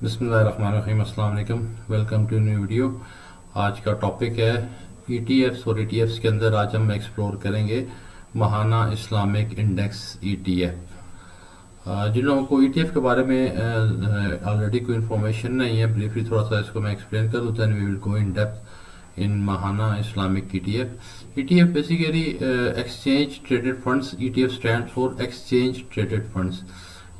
बिस्मिल्लाहिर्रहमानिर्रहीम, अस्सलाम वालेकुम। Welcome to new video. आज का टॉपिक है ईटीएफ्स और ईटीएफ्स के अंदर आज हम एक्सप्लोर करेंगे महाना इस्लामिक इंडेक्स ईटीएफ। जिन लोगों को ईटीएफ के बारे में ऑलरेडी कोई इन्फॉर्मेशन नहीं है, ब्रीफली थोड़ा सा इसको मैं एक्सप्लेन कर दूँ, then we will go in depth in Mahaana Islamic ETF. ETF basically exchange traded funds. ETF stand for exchange traded funds.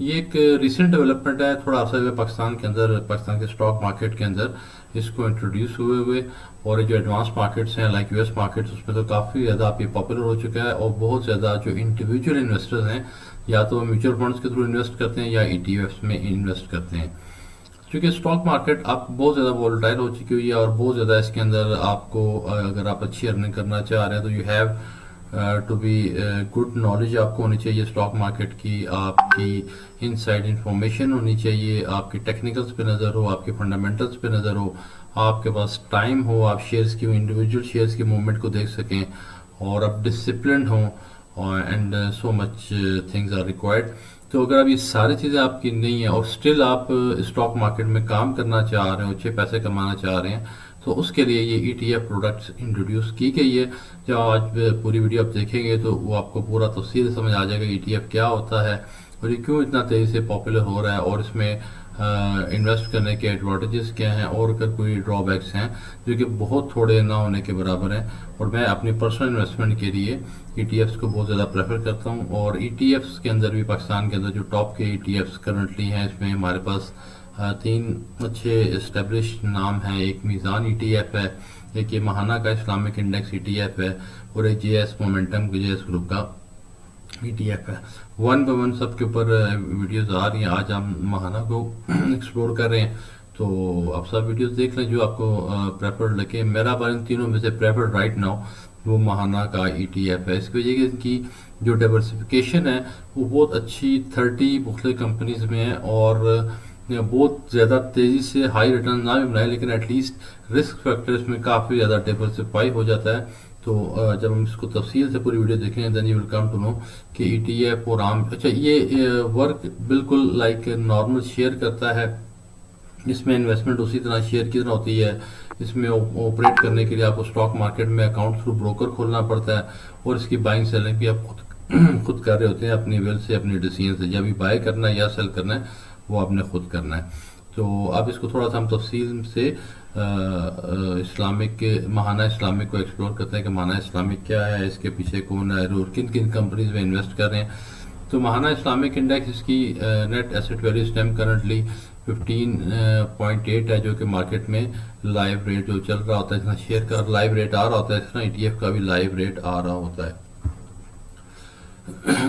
ये एक रिसेंट डेवलपमेंट है, थोड़ा अर्सा हुआ पाकिस्तान के अंदर, पाकिस्तान के स्टॉक मार्केट के अंदर इसको इंट्रोड्यूस हुए और ये जो एडवांस मार्केट्स हैं लाइक यूएस मार्केट्स, उसमें तो काफ़ी ज़्यादा आप ये पॉपुलर हो चुका है और बहुत ज़्यादा जो इंडिविजुअल इन्वेस्टर्स हैं या तो म्यूचुअल फंड्स के थ्रू इन्वेस्ट करते हैं या ईटीएफ्स में इन्वेस्ट करते हैं। क्योंकि स्टॉक मार्केट आप बहुत ज़्यादा वोलेटाइल हो चुकी हुई है और बहुत ज़्यादा इसके अंदर आपको अगर आप अच्छी अर्निंग करना चाह रहे हैं तो you have to be good knowledge आपको होनी चाहिए स्टॉक मार्केट की, आपकी इनसाइड इंफॉर्मेशन होनी चाहिए, आपकी टेक्निकल्स पे नज़र हो, आपके फंडामेंटल्स पे नज़र हो, आपके पास टाइम हो, आप शेयर्स की इंडिविजुअल शेयर्स की मूवमेंट को देख सकें और आप डिसिप्लिन हो and so much things are required. तो अगर अब ये सारी चीज़ें आपकी नहीं है और स्टिल आप स्टॉक मार्केट में काम करना चाह रहे हो, अच्छे पैसे कमाना चाह रहे हैं, तो उसके लिए ये ईटीएफ प्रोडक्ट्स इंट्रोड्यूस की गई है। जब आज पूरी वीडियो आप देखेंगे तो वो आपको पूरा तफसील समझ आ जाएगा ईटीएफ क्या होता है और ये क्यों इतना तेज़ी से पॉपुलर हो रहा है और इसमें इन्वेस्ट करने के एडवांटेजेस क्या हैं और अगर कोई ड्रॉबैक्स हैं जो कि बहुत थोड़े ना होने के बराबर हैं। और मैं अपनी पर्सनल इन्वेस्टमेंट के लिए ईटीएफ्स को बहुत ज़्यादा प्रेफर करता हूँ और ईटीएफ्स के अंदर भी पाकिस्तान के अंदर जो टॉप के ईटीएफ्स करंटली हैं इसमें हमारे पास तीन अच्छे इस्टेब्लिश नाम हैं। एक मीज़ान ईटीएफ है, एक ये महाना का इस्लामिक इंडेक्स ईटीएफ है और एक जेएस मोमेंटम जेएस ग्रुप का ईटीएफ है। वन बाय वन सबके ऊपर वीडियोस आ रही हैं। आज हम महाना को एक्सप्लोर कर रहे हैं तो आप सब वीडियोस देख लें जो आपको प्रेफर्ड लगे। मेरा बार इन तीनों में से प्रेफर्ड राइट नाउ वो महाना का ईटीएफ है। इसकी वजह इनकी जो डाइवर्सिफिकेशन है वो बहुत अच्छी 30 मुख्तलिफ कंपनीज में है और बहुत ज़्यादा तेज़ी से हाई रिटर्न ना भी बनाए लेकिन एटलीस्ट रिस्क फैक्टर इसमें काफ़ी ज़्यादा डाइवर्सिफाई हो जाता है। तो जब हम इसको तफसील से पूरी वीडियो देखेंगे then you will come to know कि ईटीएफ और आम अच्छा ये वर्क बिल्कुल लाइक नॉर्मल शेयर करता है। इसमें इन्वेस्टमेंट उसी तरह शेयर की तरह होती है। इसमें ऑपरेट करने के लिए आपको स्टॉक मार्केट में अकाउंट थ्रू ब्रोकर खोलना पड़ता है और इसकी बाइंग सेलिंग भी आप खुद कर रहे होते हैं अपनी विल से, अपनी डिसीजन से। जब भी बाय करना है या सेल करना है वो आपने खुद करना है। तो अब इसको थोड़ा सा हम तफसील से इस्लामिक महाना इस्लामिक को एक्सप्लोर करते हैं कि महाना इस्लामिक क्या है, इसके पीछे कौन है और किन किन कंपनीज में इन्वेस्ट कर रहे हैं। तो महाना इस्लामिक इंडेक्स इसकी नेट एसेट वैल्यू इस टाइम करंटली 15.8 है जो कि मार्केट में लाइव रेट जो चल रहा होता है, इतना शेयर का लाइव रेट आ रहा होता है, इस तरह ईटीएफ का भी लाइव रेट आ रहा होता है।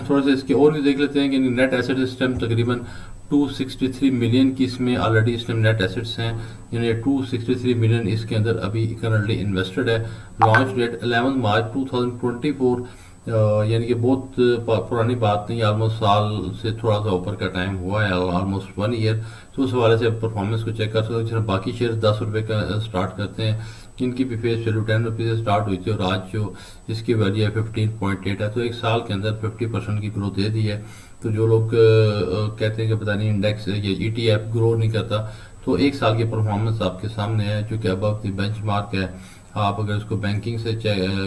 थोड़ा सा इसके और भी देख लेते हैं कि नेट एसेट इस टाइम तकरीबन 263 मिलियन की इसमें ऑलरेडी इस टाइम नेट एसेट्स हैं, यानी 263 मिलियन इसके अंदर अभी करंटली इन्वेस्टेड है। लॉन्च डेट 11 मार्च 2024, यानी कि बहुत पुरानी बात नहीं, ऑलमोस्ट साल से थोड़ा सा ऊपर का टाइम हुआ है, ऑलमोस्ट 1 ईयर। तो उस हवाले से परफॉर्मेंस को चेक कर सकते हैं। जैसे बाकी शेयर 10 रुपये का स्टार्ट करते हैं, इनकी भी फेस वैल्यू 10 रुपये से स्टार्ट हुई थी और आज जो इसकी वैल्यू है 15.8 है। तो एक साल के अंदर 50% की ग्रोथ दे दी है। तो जो लोग कहते हैं कि पता नहीं इंडेक्स या ईटीएफ ग्रो नहीं करता, तो एक साल की परफॉर्मेंस आपके सामने है जो कि अबव द बेंचमार्क है। आप अगर इसको बैंकिंग से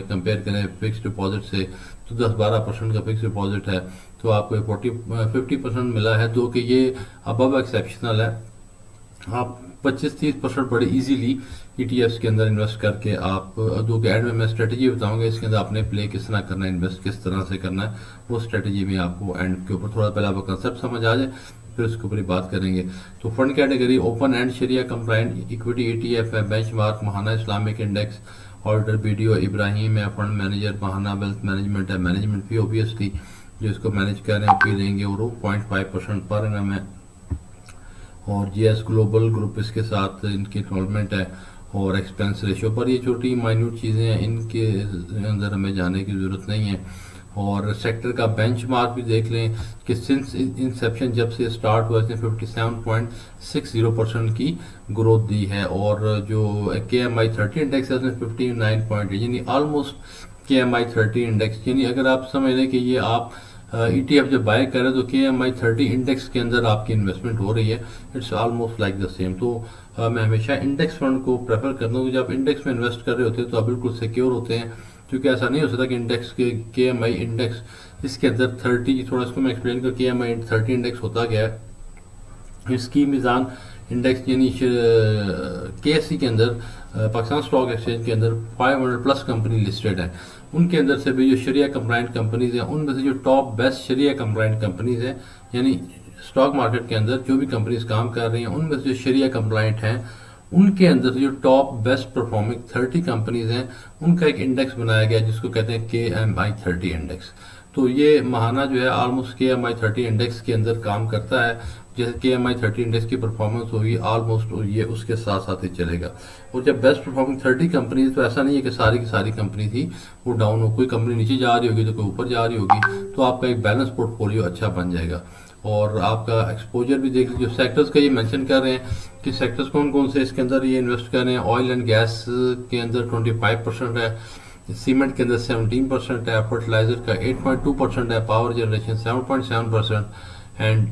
कंपेयर करें फिक्स डिपॉजिट से तो 10-12% का फिक्स डिपॉजिट है, तो आपको 50% मिला है, तो कि ये अबव एक्सेप्शनल है। आप 25-30% बड़े इजीली ईटीएफ्स के अंदर इन्वेस्ट करके आप दो के एंड में मैं स्ट्रेटजी बताऊंगा इसके अंदर आपने प्ले किस तरह करना है, इन्वेस्ट किस तरह से करना है, वो स्ट्रेटजी में आपको एंड के ऊपर थोड़ा पहले आपको कंसेप्ट समझ आ जाए फिर उसके ऊपर ही बात करेंगे। तो फंड कैटेगरी ओपन एंड शरिया कंप्लाइंट इक्विटी ईटीएफ है, benchmark Mahaana Islamic index, auditor BDO Ebrahim है, fund manager Mahaana wealth management है, मैनेजमेंट फी ऑब्वियसली जो इसको मैनेज कर रहे हैं फी देंगे और वो 0.5% पर एनम है। और जीएस ग्लोबल ग्रुप इसके साथ इनकी इन्वॉल्वमेंट है और एक्सपेंस रेशियो पर ये छोटी माइन्यूट चीज़ें हैं, इनके अंदर हमें जाने की ज़रूरत नहीं है। और सेक्टर का बेंचमार्क भी देख लें कि सिंस इंसेप्शन जब से स्टार्ट हुआ इसने 57.60% की ग्रोथ दी है और जो KMI30 इंडेक्स है उसने 59.8, यानी ऑलमोस्ट KMI30 इंडेक्स, यानी अगर आप समझ लें कि ये आप ETF जब बाय करें तो KMI 30 इंडेक्स के अंदर आपकी इन्वेस्टमेंट हो रही है, it's almost like the same. तो मैं हमेशा इंडेक्स फंड को प्रेफर करता हूँ। जब इंडेक्स में इन्वेस्ट कर रहे होते हैं तो आप बिल्कुल सिक्योर होते हैं, क्योंकि ऐसा नहीं हो सकता कि इंडेक्स के KMI इंडेक्स इसके अंदर 30, थोड़ा इसको मैं एक्सप्लेन कर, KMI 30 इंडेक्स होता क्या है। इसकी मीज़ान इंडेक्स यानी KSE के अंदर, पाकिस्तान स्टॉक एक्सचेंज के अंदर 500 प्लस कंपनी लिस्टेड है। उनके अंदर से भी जो शरिया कंप्लाइंट कंपनीज हैं, उनमें से जो टॉप बेस्ट शरिया कंप्लाइंट कंपनीज हैं, यानी स्टॉक मार्केट के अंदर जो भी कंपनीज काम कर रही हैं उनमें से जो शरिया कंप्लाइंट हैं, उनके अंदर से जो टॉप बेस्ट परफॉर्मिंग 30 कंपनीज हैं, उनका एक इंडेक्स बनाया गया जिसको कहते हैं KMI 30 इंडेक्स। तो ये महाना जो है ऑलमोस्ट KMI 30 इंडेक्स के अंदर काम करता है। जैसे KMI 30 इंडेक्स की परफॉर्मेंस होगी ऑलमोस्ट ये उसके साथ साथ ही चलेगा। और जब बेस्ट परफॉर्मिंग 30 कंपनी, तो ऐसा नहीं है कि सारी की सारी कंपनी थी वो डाउन हो, कोई कंपनी नीचे जा रही होगी तो कोई ऊपर जा रही होगी, तो आपका एक बैलेंस पोर्टफोलियो अच्छा बन जाएगा। और आपका एक्सपोजर भी देख लीजिए। सेक्टर्स का ये मेंशन कर रहे हैं कि सेक्टर्स कौन कौन से इसके अंदर ये इन्वेस्ट कर रहे हैं। ऑयल एंड गैस के अंदर 25% है, सीमेंट के अंदर 17% है, फर्टिलाइजर का 8.2% है, पावर जनरेशन 7.7% एंड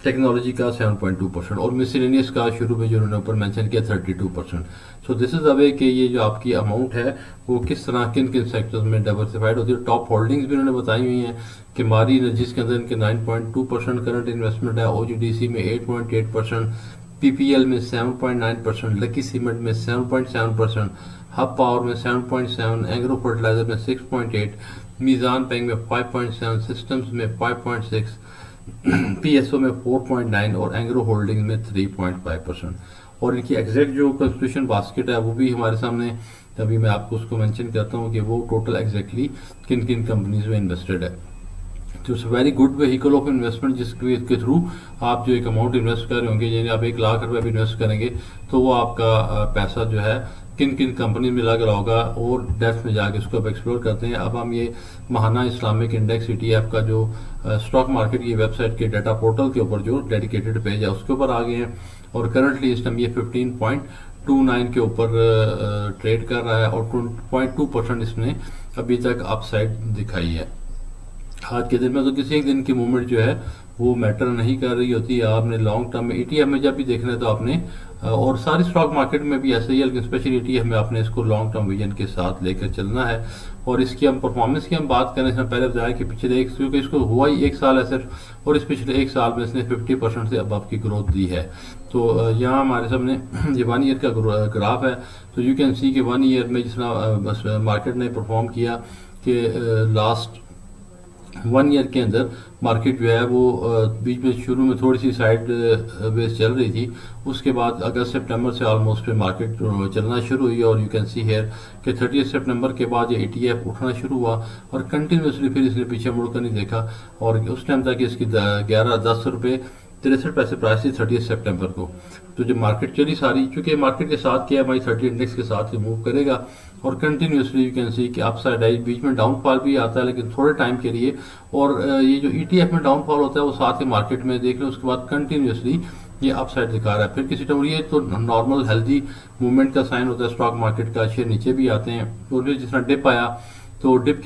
टेक्नोलॉजी का 7.2% और मिसलेनियस का शुरू में जो उन्होंने ऊपर मेंशन किया 32%। सो दिस इज द वे कि ये जो आपकी अमाउंट है वो किस तरह किन किन सेक्टर्स में डाइवर्सिफाइड होती है। टॉप होल्डिंग्स भी उन्होंने बताई हुई हैं कि मारी एनर्जीज के अंदर इनके 9.2% करंट इन्वेस्टमेंट है, OGDC में 8.8%, PPL में 7.9%, लकी सीमेंट में 7.7%, हब पावर में 7.7%, एग्रो फर्टिलाइजर में 6.8%, मीज़ान बैंक में 5.7%, सिस्टम्स में 5.6%, PSO में 4.9% और एंग्रो होल्डिंग में 3.5%। और इनकी एग्जैक्ट जो कंस्टिट्यूशन बास्केट है वो भी हमारे सामने, अभी मैं आपको उसको मेंशन करता हूँ कि वो टोटल एग्जैक्टली किन किन कंपनीज में इन्वेस्टेड है। तो it's very good vehicle of investment जिसके थ्रू आप जो एक अमाउंट इन्वेस्ट कर रहे होंगे, यानी आप 1 लाख रुपए भी इन्वेस्ट करेंगे तो वो आपका पैसा जो है किन किन कंपनी में लग रहा होगा, और डेप्थ में जाके उसको आप एक्सप्लोर करते हैं। अब हम ये महाना इस्लामिक इंडेक्स ETF का जो स्टॉक मार्केट की वेबसाइट के डाटा पोर्टल के ऊपर जो डेडिकेटेड पेज है उसके ऊपर आ गए हैं, और करंटली इस टाइम ये 15.29 के ऊपर ट्रेड कर रहा है और 2.2% इसने अभी तक अपसाइड दिखाई है। आज के दिन में तो किसी एक दिन की मूवमेंट जो है वो मैटर नहीं कर रही होती है। आपने लॉन्ग टर्म में ETF में जब भी देखना है तो आपने, और सारी स्टॉक मार्केट में भी ऐसे ही है, लेकिन स्पेशली ETF में आपने इसको लॉन्ग टर्म विजन के साथ लेकर चलना है। और इसकी हम परफॉर्मेंस की हम बात करें, इसमें पहले बताया कि पिछले एक, क्योंकि इसको हुआ ही 1 साल है सिर्फ, और इस पिछले 1 साल में इसने 50% से अब की ग्रोथ दी है। तो यहाँ हमारे सामने ये 1 ईयर का ग्राफ है। तो यू कैन सी कि 1 ईयर में जिस तरह मार्केट ने परफॉर्म किया कि लास्ट 1 ईयर के अंदर मार्केट जो है वो बीच में शुरू में थोड़ी सी साइड वेज चल रही थी, उसके बाद अगस्त सितंबर से ऑलमोस्ट मार्केट चलना शुरू हुई, और यू कैन सी हेयर कि 30 सितंबर के बाद ये ETF उठना शुरू हुआ और कंटिन्यूसली फिर इसने पीछे मुड़कर नहीं देखा, और उस टाइम तक इसकी 10 रुपये 63 पैसे प्राइस थी 30 सितंबर को। तो जब मार्केट चली सारी, चूंकि मार्केट के साथ KMI 30 इंडेक्स के साथ ही मूव करेगा और कंटिन्यूसली यू कैन सी कि अपसाइड आई, बीच में डाउनफॉल भी आता है लेकिन थोड़े टाइम के लिए, और ये जो ETF में डाउनफॉल होता है वो साथ ही मार्केट में देख लें, उसके बाद कंटिन्यूसली ये अपसाइड दिखा रहा है। फिर किसी टाइम ये तो नॉर्मल हेल्दी मूवमेंट का साइन होता है स्टॉक मार्केट का, शेयर नीचे भी आते हैं। और जिस तरह डिप आया तो डिप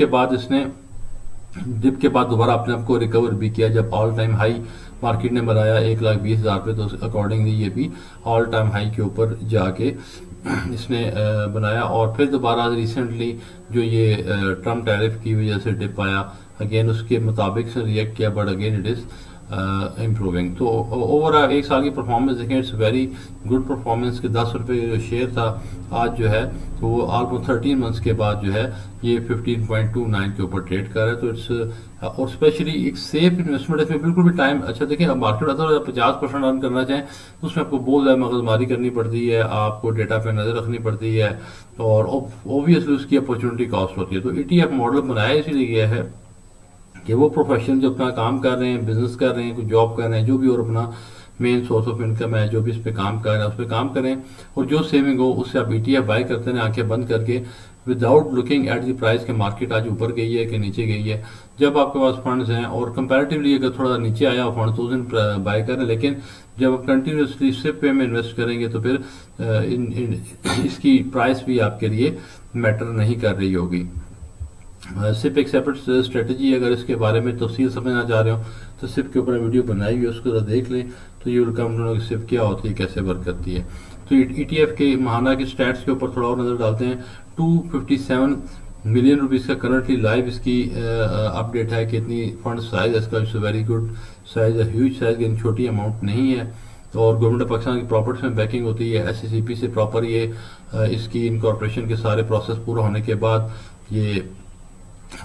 के बाद दोबारा अपने आप को रिकवर भी किया, जब ऑल टाइम हाई मार्केट ने बनाया 1,20,000 पे, तो अकॉर्डिंगली ये भी ऑल टाइम हाई के ऊपर जाके इसने बनाया। और फिर दोबारा रिसेंटली जो ये ट्रम्प टैरिफ की वजह से डिप आया, अगेन उसके मुताबिक से रिएक्ट किया, but again it is improving. तो ओवरऑल 1 साल की परफॉर्मेंस देखें, इट्स वेरी गुड परफॉर्मेंस के 10 रुपये जो शेयर था आज जो है तो वो ऑलमोस्ट 13 मंथ्स के बाद जो है ये 15.29 के ऊपर ट्रेड कर रहा है। तो इट्स और स्पेशली एक सेफ इन्वेस्टमेंट है, इसमें बिल्कुल भी टाइम, अच्छा देखिए अब मार्केट अगर 50% अर्न करना चाहें तो उसमें आपको बहुत ज़्यादा मगजमारी करनी पड़ती है, आपको डेटा पे नज़र रखनी पड़ती है, और ऑब्वियसली उसकी अपॉर्चुनिटी कॉस्ट होती है। तो ETF मॉडल बनाया इसीलिए गया है कि वो प्रोफेशनल जो अपना काम कर रहे हैं, बिजनेस कर रहे हैं, कोई जॉब कर रहे हैं, जो भी, और अपना मेन सोर्स ऑफ इनकम है जो भी इस पे काम कर रहे हैं उस पर काम करें, और जो सेविंग हो उससे आप ETF बाय करते हैं आंखें बंद करके, without looking at the price के मार्केट आज ऊपर गई है कि नीचे गई है। जब आपके पास फंड्स हैं और कंपैरेटिवली अगर थोड़ा नीचे आया फंड तो उस दिन बाय करें, लेकिन जब आप कंटिन्यूसली सिप पे में इन्वेस्ट करेंगे तो फिर इसकी प्राइस भी आपके लिए मैटर नहीं कर रही होगी। सिप एक सेपरेट स्ट्रेटजी है। अगर इसके बारे में तफसील समझना चाह रहे हो तो सिप के ऊपर वीडियो बनाई हुई है, उसको ज़रा देख लें तो ये कम टू नो सिप क्या होती है, कैसे वर्क करती है। तो ETF के महाना के स्टैट्स के ऊपर थोड़ा और नज़र डालते हैं। 257 मिलियन रुपीज़ का करंटली लाइव इसकी अपडेट है कि इतनी फंड साइज है इसका, इट्स वेरी गुड साइज है, ह्यूज साइज, लेकिन छोटी अमाउंट नहीं है। और गवर्नमेंट ऑफ पाकिस्तान की प्रॉपर्टीज में बैकिंग होती है SCCP से प्रॉपर। ये इसकी इनकॉर्पोरेशन के सारे प्रोसेस पूरा होने के बाद ये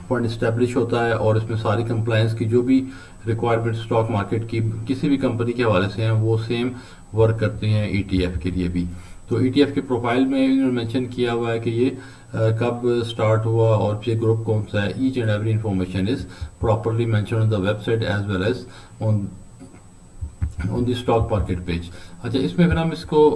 फंड इस्टेब्लिश होता है और इसमें सारी कंप्लायंस की जो भी रिक्वायरमेंट स्टॉक मार्केट की किसी भी कंपनी के हवाले से हैं वो सेम वर्क करते हैं ETF के लिए भी। तो ETF के प्रोफाइल में इन्होंने मेंशन किया हुआ है कि ये कब स्टार्ट हुआ और ये ग्रुप कौन सा है। Each and every information is properly mention on the website as well as on the stock market page. अच्छा, इसमें फिर हम इसको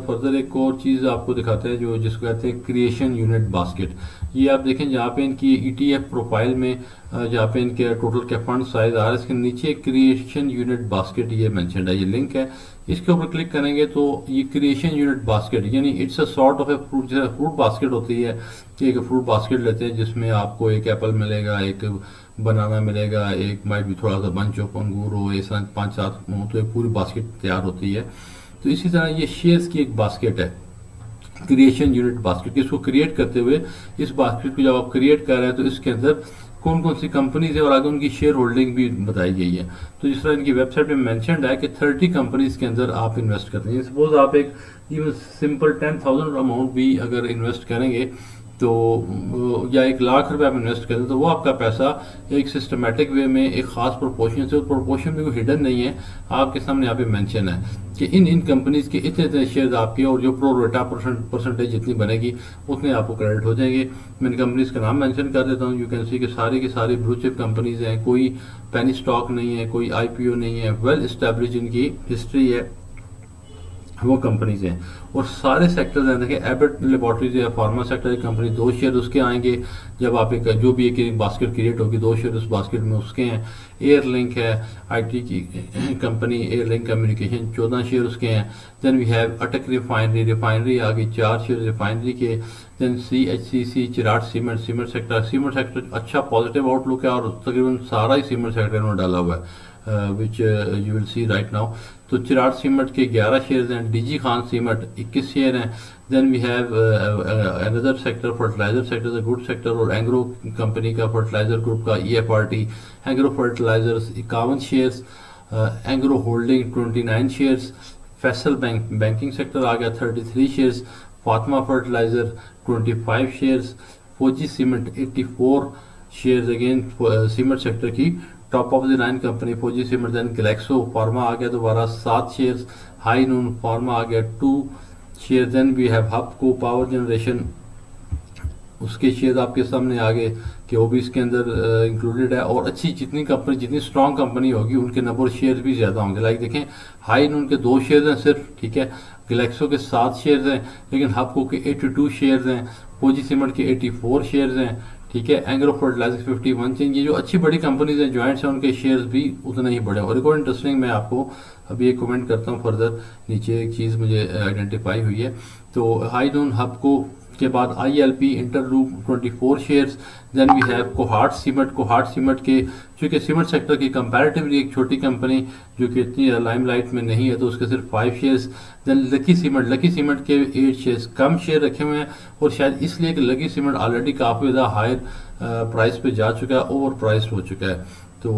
फर्दर एक और चीज़ आपको दिखाते हैं जो जिसको कहते हैं क्रिएशन यूनिट बास्केट। ये आप देखें जहाँ पे इनकी ETF प्रोफाइल में जहाँ पे इनके टोटल के फंड साइज आ रहा है इसके नीचे क्रिएशन यूनिट बास्केट ये मेंशन्ड है, ये लिंक है। इसके ऊपर क्लिक करेंगे तो ये क्रिएशन यूनिट बास्केट यानी it's a sort of a fruit, जैसे फ्रूट बास्केट होती है कि एक फ्रूट बास्केट लेते हैं जिसमें आपको एक एप्पल मिलेगा, एक बनाना मिलेगा, एक माइट भी थोड़ा सा बंच ऑफ अंगूर हो, ऐसा 5-7 हो, तो एक पूरी बास्केट तैयार होती है। तो इसी तरह ये शेयर्स की एक बास्केट है, क्रिएशन यूनिट बास्केट। इसको क्रिएट करते हुए इस बास्केट को जब आप क्रिएट कर रहे हैं तो इसके अंदर कौन कौन सी कंपनीज है और आगे उनकी शेयर होल्डिंग भी बताई गई है। तो जिस तरह इनकी वेबसाइट में मेंशन्ड है कि 30 कंपनीज के अंदर आप इन्वेस्ट करते हैं। सपोज आप एक इवन सिंपल 10,000 अमाउंट भी अगर इन्वेस्ट करेंगे तो या 1,00,000 रुपये आप इन्वेस्ट करें तो वो आपका पैसा एक सिस्टमेटिक वे में एक खास प्रोपोर्शन से, प्रोपोर्शन भी कोई हिडन नहीं है, आपके सामने यहाँ पे मेंशन है कि इन कंपनीज के इतने इतने शेयर्स आपके और जो प्रो रेटा परसेंटेज जितनी बनेगी उतने आपको क्रेडिट हो जाएंगे। मैं इन कंपनीज का नाम मेंशन कर देता हूँ। यू कैन सी कि सारी की सारी ब्लू चिप कंपनीज हैं, कोई पेनी स्टॉक नहीं है, कोई IPO नहीं है, वेल इस्टेब्लिश इनकी हिस्ट्री है वो कंपनीज हैं और सारे सेक्टर्स हैं। देखिए एबट लेबोरेटरीज है, फार्मा सेक्टर की कंपनी, 2 शेयर उसके आएंगे जब आप एक जो भी एक बास्केट क्रिएट होगी 2 शेयर उस बास्केट में उसके हैं। एयर लिंक है IT की कंपनी, एयर लिंक कम्युनिकेशन, 14 शेयर उसके हैं। Then we have Attock refinery आ गई, 4 शेयर रिफाइनरी के। Then CHCC Cherat cement sector अच्छा पॉजिटिव आउटलुक है और तकरीबन सारा ही सीमेंट सेक्टर इन्होंने डाला हुआ है which you will see right now. तो चिराट सीमेंट के 11 शेयर हैं, DG खान सीमेंट 21 शेयर हैं। Then we have another sector fertiliser sector, good sector, और एंग्रो कंपनी का फर्टिलाइजर ग्रुप का EFRT Engro fertilisers 51 shares, Engro holding 29 shares, Faysal banking sector आ गया 33 shares, Fatima fertiliser 25 shares, Fauji cement 84 shares again cement sector की top of the line company Fauji cement. Then Glaxo pharma आ गया दोबारा 7 shares, Highnoon pharma आ गया 2 share. Then we have Hubco power generation, उसके share आपके सामने आ गए कि वो भी इसके अंदर इंक्लूडेड है। और अच्छी जितनी कंपनी, जितनी स्ट्रॉन्ग कंपनी होगी उनके नंबर शेयर भी ज़्यादा होंगे। लाइक देखें हाई नून के 2 शेयर हैं सिर्फ, ठीक है, ग्लैक्सो के 7 शेयर हैं, लेकिन हबको के 82 शेयर हैं, फौजी सीमेंट के 84 शेयर हैं, ठीक है, एंग्रो फर्टिलाइजर 51 चेंज। ये जो अच्छी बड़ी कंपनीज हैं जॉइंट्स हैं उनके शेयर्स भी उतने ही बड़े हैं। और एक और इंटरेस्टिंग मैं आपको अभी एक कमेंट करता हूँ फर्दर, नीचे एक चीज़ मुझे आइडेंटिफाई हुई है। तो हाई नून हबको के बाद ILP Interloop 24 shares. Then we have Kohat cement के चूँकि सीमेंट सेक्टर की कंपैरेटिवली एक छोटी कंपनी जो कि इतनी लाइमलाइट में नहीं है तो उसके सिर्फ 5 शेयर्स। देन लकी सीमेंट के 8 शेयर्स, कम शेयर रखे हुए हैं और शायद इसलिए कि लकी सीमेंट ऑलरेडी काफ़ी ज़्यादा हायर प्राइस पे जा चुका है, ओवर प्राइस हो चुका है। तो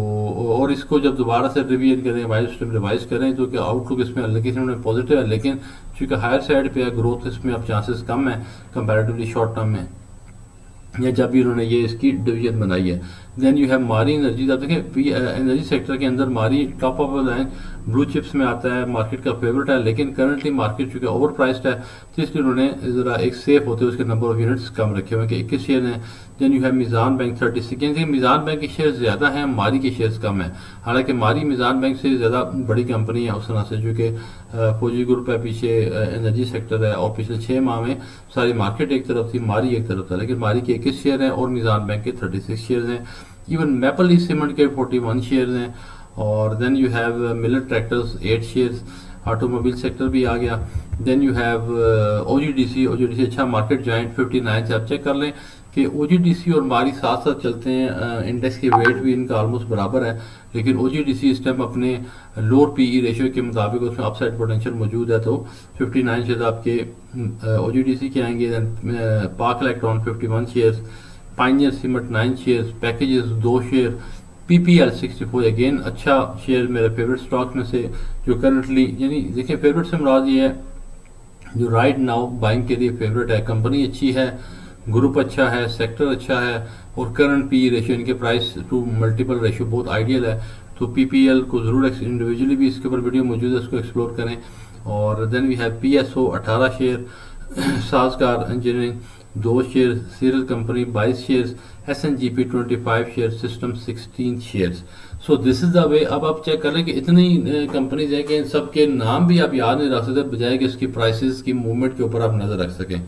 और इसको जब दोबारा से रिवीजन करें, रिवाइज करें तो क्या आउटलुक इसमें लकी सीमेंट में पॉजिटिव है, लेकिन चूँकि हायर साइड पे है ग्रोथ इसमें अब चांसेस कम है कंपैरेटिवली शॉर्ट टर्म में, या जब भी उन्होंने ये इसकी डिवीजन बनाई है। देन यू हैव मारी एनर्जी। आप देखें एनर्जी सेक्टर के अंदर मारी top of line blue chips में आता है, मार्केट का फेवरेट है, लेकिन करंटली मार्केट चूँकि ओवर प्राइस्ड है तो इसलिए उन्होंने ज़रा एक सेफ होते हुए उसके नंबर ऑफ यूनिट्स कम रखे हुए हैं कि 21 शेयर हैं। Then you have Meezaan bank 36, यानी मीज़ान बैंक के शेयर ज़्यादा हैं, मारी के शेयर्स कम है। हालांकि मारी मीज़ान बैंक से ज़्यादा बड़ी कंपनी है उस तरह से, जो कि फौजी ग्रुप है, पीछे एनर्जी सेक्टर है और पिछले 6 माह में सारी मार्केट एक तरफ थी, मारी एक तरफ था, लेकिन मारी के 21 शेयर हैं और मीज़ान बैंक के 36 शेयर हैं। इवन मैपल ईस्ट सीमेंट के 41 शेयर हैं। और then you have Miller tractors 8 shares, automobile sector भी आ गया। देन यू हैव OGDC अच्छा मार्केट जॉइंट 59 से आप चेक कर लें कि OGDC और मारी साथ साथ चलते हैं, इंडेक्स के वेट भी इनका ऑलमोस्ट बराबर है, लेकिन OGDC इस टाइम अपने लोअर PE रेशियो के मुताबिक उसमें अपसाइड पोटेंशियल मौजूद है। तो 59 शेयर आपके OGDC के आएंगे, पाक electron 51 shares, pioneer cement 9 shares, packages 2 share, PPL 64 again अच्छा शेयर मेरे फेवरेट स्टॉक में से जो करंटली, यानी देखिए फेवरेट से मुराद ये है जो राइट नाउ बाइंग के लिए फेवरेट है। कंपनी अच्छी है, ग्रुप अच्छा है, सेक्टर अच्छा है और करंट पी रेशियो इनके प्राइस टू मल्टीपल रेशियो बहुत आइडियल है। तो PPL को ज़रूर इंडिविजुअली भी इसके ऊपर वीडियो मौजूद है, उसको एक्सप्लोर करें। और then we have PSO 18 share, Sazgar engineering 2 share, serial company 22 shares, SNGP 25 share, system 16 shares. So this is the way. अब आप चेक कर लें कि इतनी कंपनीज हैं कि इन सब के नाम भी आप याद नहीं रख सकते, बजाय कि इसकी प्राइसेस की मूवमेंट के ऊपर आप नजर रख सकें।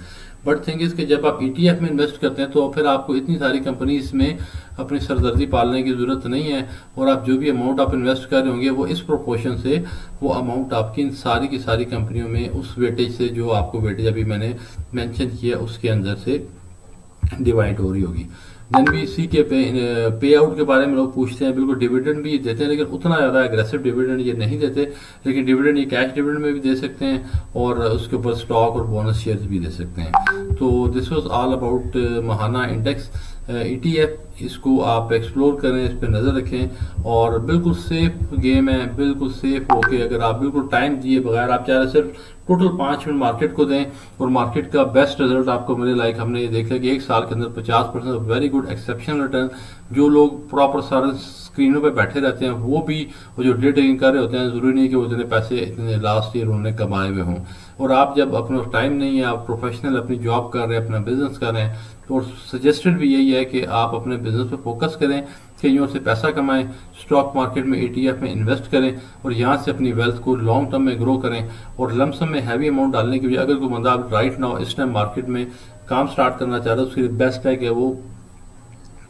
बट थिंग इज कि जब आप ETF में इन्वेस्ट करते हैं तो फिर आपको इतनी सारी कंपनीज में अपनी सरदर्दी पालने की ज़रूरत नहीं है, और आप जो भी अमाउंट आप इन्वेस्ट कर रहे होंगे वो इस प्रोपोर्शन से वो अमाउंट आपकी इन सारी की सारी कंपनियों में उस वेटेज से, जो आपको वेटेज अभी मैंने मेंशन किया उसके अंदर से डिवाइड हो रही होगी। देन भी इसी के पे आउट के बारे में लोग पूछते हैं, बिल्कुल डिविडेंड भी देते हैं लेकिन उतना ज़्यादा एग्रेसिव डिविडेंड ये नहीं देते, लेकिन डिविडेंड ये कैश डिविडेंड में भी दे सकते हैं और उसके ऊपर स्टॉक और बोनस शेयर्स भी दे सकते हैं। तो this was all about Mahana index ETF। इसको आप एक्सप्लोर करें, इस पर नज़र रखें और बिल्कुल सेफ गेम है, बिल्कुल सेफ होके अगर आप बिल्कुल टाइम दिए बगैर आप चाहे सिर्फ टोटल 5 मिनट मार्केट को दें और मार्केट का बेस्ट रिजल्ट आपको मिले। लाइक हमने ये देखा कि 1 साल के अंदर 50% वेरी गुड एक्सेप्शनल रिटर्न। जो लोग प्रॉपर सारे स्क्रीनों पे बैठे रहते हैं वो भी, वो जो डे ट्रेडिंग कर रहे होते हैं, ज़रूरी नहीं कि वो इतने पैसे इतने लास्ट ईयर उन्होंने कमाए हुए हों। और आप जब अपना टाइम नहीं है, आप प्रोफेशनल अपनी जॉब कर रहे हैं, अपना बिजनेस कर रहे हैं, तो सजेस्टेड भी यही है कि आप अपने बिजनेस पे फोकस करें, कहीं से पैसा कमाएं, स्टॉक मार्केट में ETF में इन्वेस्ट करें और यहाँ से अपनी वेल्थ को लॉन्ग टर्म में ग्रो करें। और लमसम में हैवी अमाउंट डालने के लिए अगर कोई बंदा राइट नाउ इस टाइम मार्केट में काम स्टार्ट करना चाह रहा है, उसके लिए बेस्ट है कि वो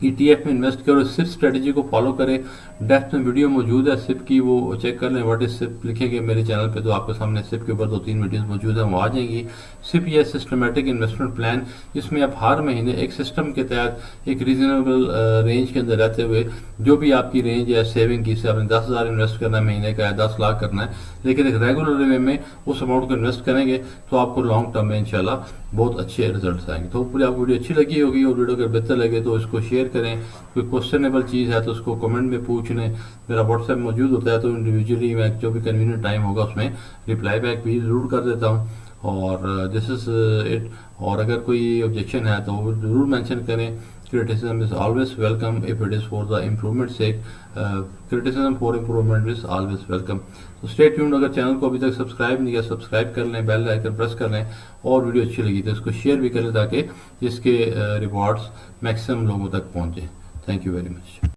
ETF में इन्वेस्ट करो, सिप स्ट्रेटजी को फॉलो करें। डेप्थ में वीडियो मौजूद है सिप की, वो चेक कर लें। व्हाट इज सिप लिखेंगे मेरे चैनल पे तो आपके सामने सिप के ऊपर 2-3 वीडियोस मौजूद है, वो आ जाएंगी। सिप ये सिस्टमेटिक इन्वेस्टमेंट प्लान, जिसमें आप हर महीने एक सिस्टम के तहत एक रीजनेबल रेंज के अंदर रहते हुए जो भी आपकी रेंज है सेविंग की, से आपने 10,000 इन्वेस्ट करना है महीने का, या 10 लाख करना है, लेकिन एक रेगुलर वे में उस अमाउंट को इन्वेस्ट करेंगे तो आपको लॉन्ग टर्म में इंशाल्लाह बहुत अच्छे रिजल्ट आएंगे। तो पूरी आपको वीडियो अच्छी लगी होगी और वीडियो अगर बेहतर लगे तो इसको शेयर करें। कोई क्वेश्चनेबल चीज़ है तो उसको कमेंट में पूछ लें। मेरा व्हाट्सएप मौजूद होता है तो इंडिविजुअली मैं जो भी कन्वीनियंट टाइम होगा उसमें रिप्लाई बैक भी ज़रूर कर देता हूँ। और दिस इज़ इट। और अगर कोई ऑब्जेक्शन है तो वो ज़रूर मेंशन करें। Criticism is always welcome if it is for the improvement sake. Criticism for improvement is always welcome. So stay tuned। अगर चैनल को अभी तक सब्सक्राइब नहीं किया, सब्सक्राइब कर लें, बेल आइकन प्रेस कर लें और वीडियो अच्छी लगी तो इसको शेयर भी कर लें ताकि इसके रिवॉर्ड्स मैक्सिमम लोगों तक पहुंचे। Thank you very much.